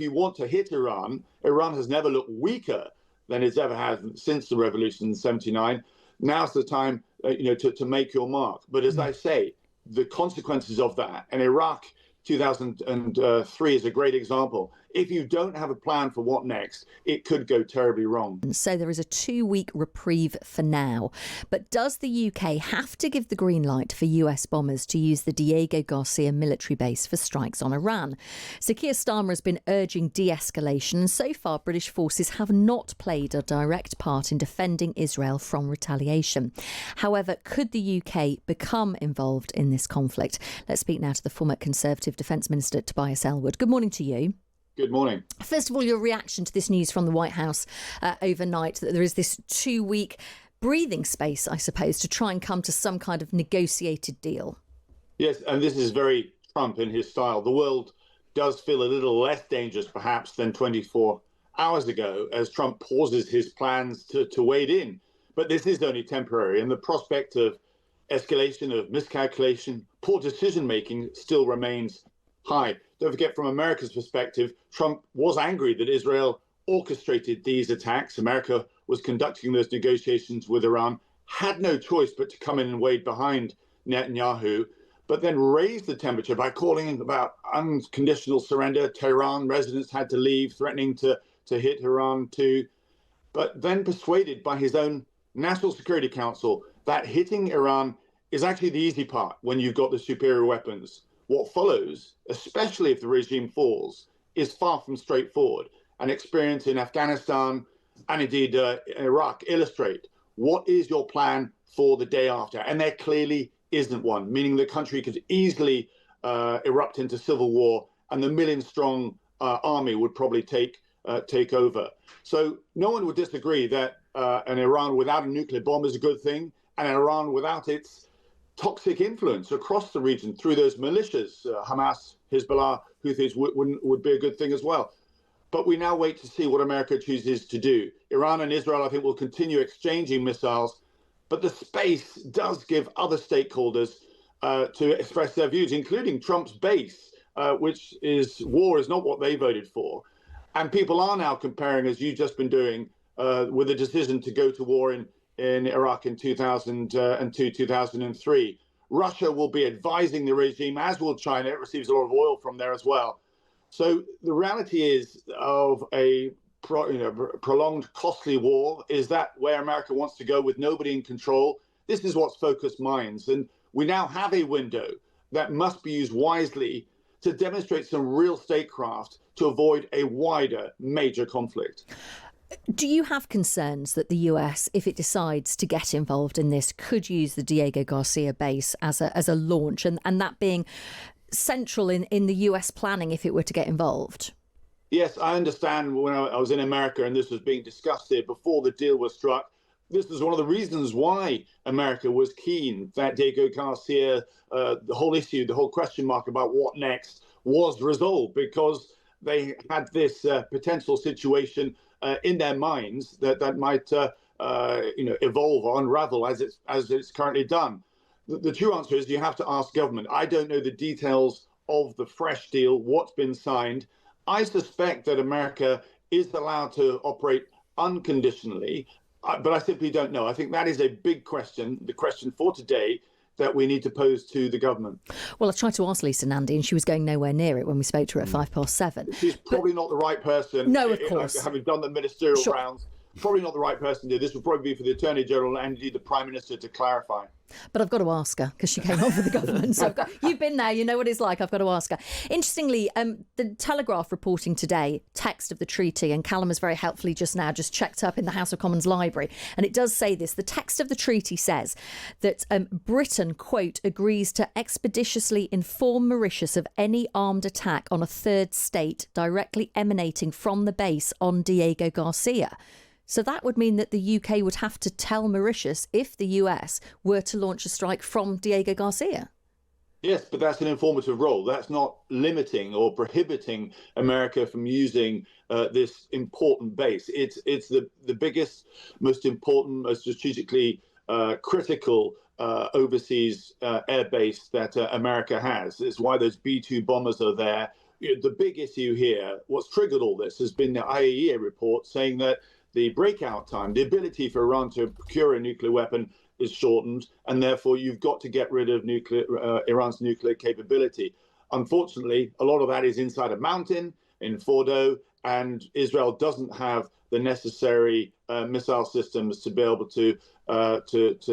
if you want to hit Iran, Iran has never looked weaker than it's ever had since the revolution in '79. Now's the time, to make your mark. But as I say, the consequences of that, and Iraq 2003 is a great example. If you don't have a plan for what next, it could go terribly wrong. So there is a 2-week reprieve for now. But does the UK have to give the green light for US bombers to use the Diego Garcia military base for strikes on Iran? So Keir Starmer has been urging de-escalation, and so far British forces have not played a direct part in defending Israel from retaliation. However, could the UK become involved in this conflict? Let's speak now to the former Conservative Defence Minister Tobias Ellwood. Good morning to you. Good morning. First of all, your reaction to this news from the White House overnight, that there is this 2-week breathing space, I suppose, to try and come to some kind of negotiated deal. Yes, and this is very Trump in his style. The world does feel a little less dangerous, perhaps, than 24 hours ago, as Trump pauses his plans to wade in. But this is only temporary, and the prospect of escalation, of miscalculation, poor decision-making still remains high. Don't forget, from America's perspective, Trump was angry that Israel orchestrated these attacks. America was conducting those negotiations with Iran, had no choice but to come in and wade behind Netanyahu, but then raised the temperature by calling about unconditional surrender. Tehran residents had to leave, threatening to hit Iran too, but then persuaded by his own National Security Council that hitting Iran is actually the easy part when you've got the superior weapons. What follows, especially if the regime falls, is far from straightforward. And experience in Afghanistan and indeed Iraq illustrate what is your plan for the day after. And there clearly isn't one, meaning the country could easily erupt into civil war, and the million-strong army would probably take over. So no one would disagree that an Iran without a nuclear bomb is a good thing, and an Iran without its toxic influence across the region through those militias, Hamas, Hezbollah, Houthis, would be a good thing as well. But we now wait to see what America chooses to do. Iran and Israel, I think, will continue exchanging missiles, but the space does give other stakeholders to express their views, including Trump's base, which is war is not what they voted for. And people are now comparing, as you've just been doing, with the decision to go to war in Iraq in 2002, 2003. Russia will be advising the regime, as will China. It receives a lot of oil from there as well. So the reality is of a prolonged, costly war. Is that where America wants to go with nobody in control? This is what's focused minds. And we now have a window that must be used wisely to demonstrate some real statecraft to avoid a wider major conflict. Do you have concerns that the US, if it decides to get involved in this, could use the Diego Garcia base as a launch, and that being central in the US planning if it were to get involved? Yes, I understand. When I was in America and this was being discussed here before the deal was struck, this was one of the reasons why America was keen that Diego Garcia, the whole issue, the whole question mark about what next was resolved, because they had this potential situation in their minds that might evolve or unravel as it's currently done. The true answer is you have to ask government. I don't know the details of the fresh deal, what's been signed. I suspect that America is allowed to operate unconditionally, but I simply don't know. I think that is a big question, the question for today, that we need to pose to the government. Well, I tried to ask Lisa Nandy, and she was going nowhere near it when we spoke to her at 7:05. She's probably not the right person. No, of course. Having done the ministerial rounds, probably not the right person to do this. Would probably be for the Attorney General and indeed the Prime Minister to clarify. But I've got to ask her because she came on for the government. So you've been there, you know what it's like. I've got to ask her. Interestingly, the Telegraph reporting today, text of the treaty, and Callum has very helpfully just checked up in the House of Commons library. And it does say this. The text of the treaty says that Britain, quote, agrees to expeditiously inform Mauritius of any armed attack on a third state directly emanating from the base on Diego Garcia. So that would mean that the UK would have to tell Mauritius if the US were to launch a strike from Diego Garcia. Yes, but that's an informative role. That's not limiting or prohibiting America from using this important base. It's the biggest, most important, most strategically critical overseas air base that America has. It's why those B-2 bombers are there. the big issue here, what's triggered all this, has been the IAEA report saying that the breakout time, the ability for Iran to procure a nuclear weapon, is shortened, and therefore you've got to get rid of Iran's nuclear capability. Unfortunately, a lot of that is inside a mountain in Fordo, and Israel doesn't have the necessary missile systems to be able to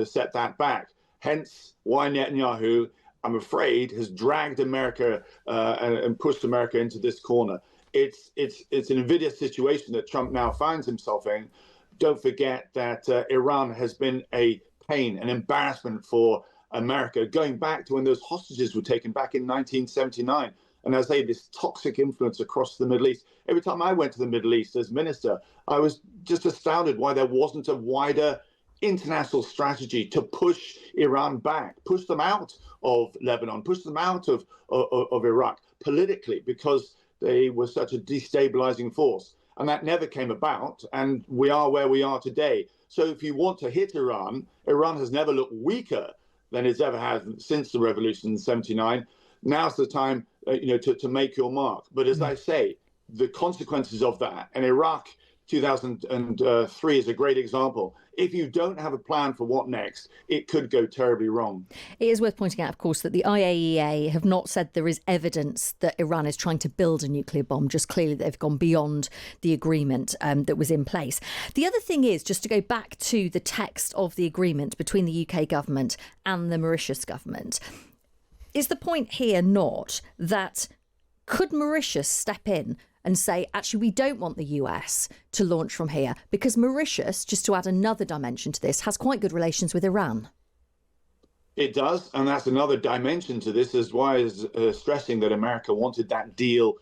set that back. Hence, why Netanyahu, I'm afraid, has dragged America and pushed America into this corner. It's an invidious situation that Trump now finds himself in. Don't forget that Iran has been a pain, an embarrassment for America, going back to when those hostages were taken back in 1979. And as I say, this toxic influence across the Middle East. Every time I went to the Middle East as minister, I was just astounded why there wasn't a wider international strategy to push Iran back, push them out of Lebanon, push them out of Iraq politically, because they were such a destabilizing force. And that never came about. And we are where we are today. So if you want to hit Iran, Iran has never looked weaker than it's ever had since the revolution in 79. Now's the time, to make your mark. But as I say, the consequences of that, and Iraq 2003 is a great example. If you don't have a plan for what next, it could go terribly wrong. It is worth pointing out, of course, that the IAEA have not said there is evidence that Iran is trying to build a nuclear bomb. Just clearly they've gone beyond the agreement that was in place. The other thing is, just to go back to the text of the agreement between the UK government and the Mauritius government, is the point here not that could Mauritius step in and say, actually, we don't want the US to launch from here? Because Mauritius, just to add another dimension to this, has quite good relations with Iran. It does, and that's another dimension to this, as why is stressing that America wanted that deal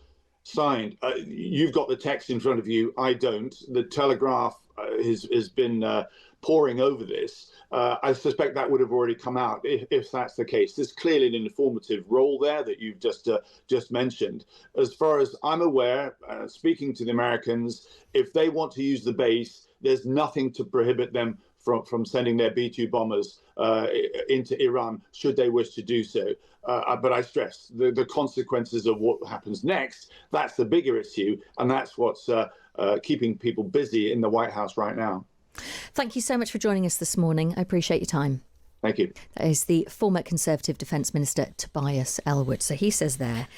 signed. You've got the text in front of you, I don't. The Telegraph has been poring over this. I suspect that would have already come out if that's the case. There's clearly an informative role there that you've just mentioned. As far as I'm aware, speaking to the Americans, if they want to use the base, there's nothing to prohibit them from sending their B-2 bombers into Iran, should they wish to do so. But I stress, the consequences of what happens next, that's the bigger issue, and that's what's keeping people busy in the White House right now. Thank you so much for joining us this morning. I appreciate your time. Thank you. That is the former Conservative Defence Minister, Tobias Ellwood. So he says there,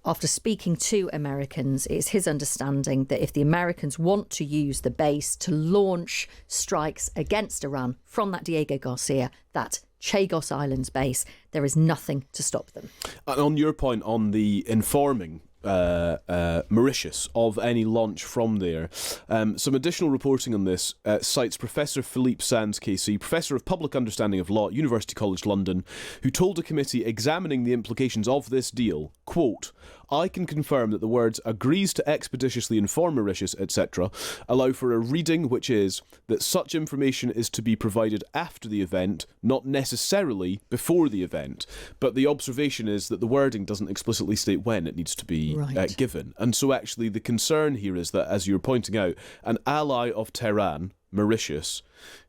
after speaking to Americans, it's his understanding that if the Americans want to use the base to launch strikes against Iran from that Diego Garcia, that Chagos Islands base, there is nothing to stop them. And on your point on the informing Mauritius of any launch from there. Some additional reporting on this cites Professor Philippe Sands KC, Professor of Public Understanding of Law at University College London, who told a committee examining the implications of this deal, quote, "I can confirm that the words agrees to expeditiously inform Mauritius, etc., allow for a reading which is that such information is to be provided after the event, not necessarily before the event. But the observation is that the wording doesn't explicitly state when it needs to be given." And so actually the concern here is that, as you're pointing out, an ally of Tehran, Mauritius,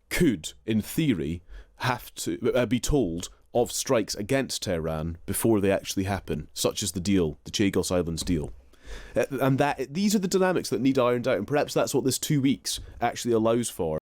could, in theory, have to be told of strikes against Tehran before they actually happen, such as the deal, the Chagos Islands deal. And these are the dynamics that need ironed out, and perhaps that's what this 2 weeks actually allows for.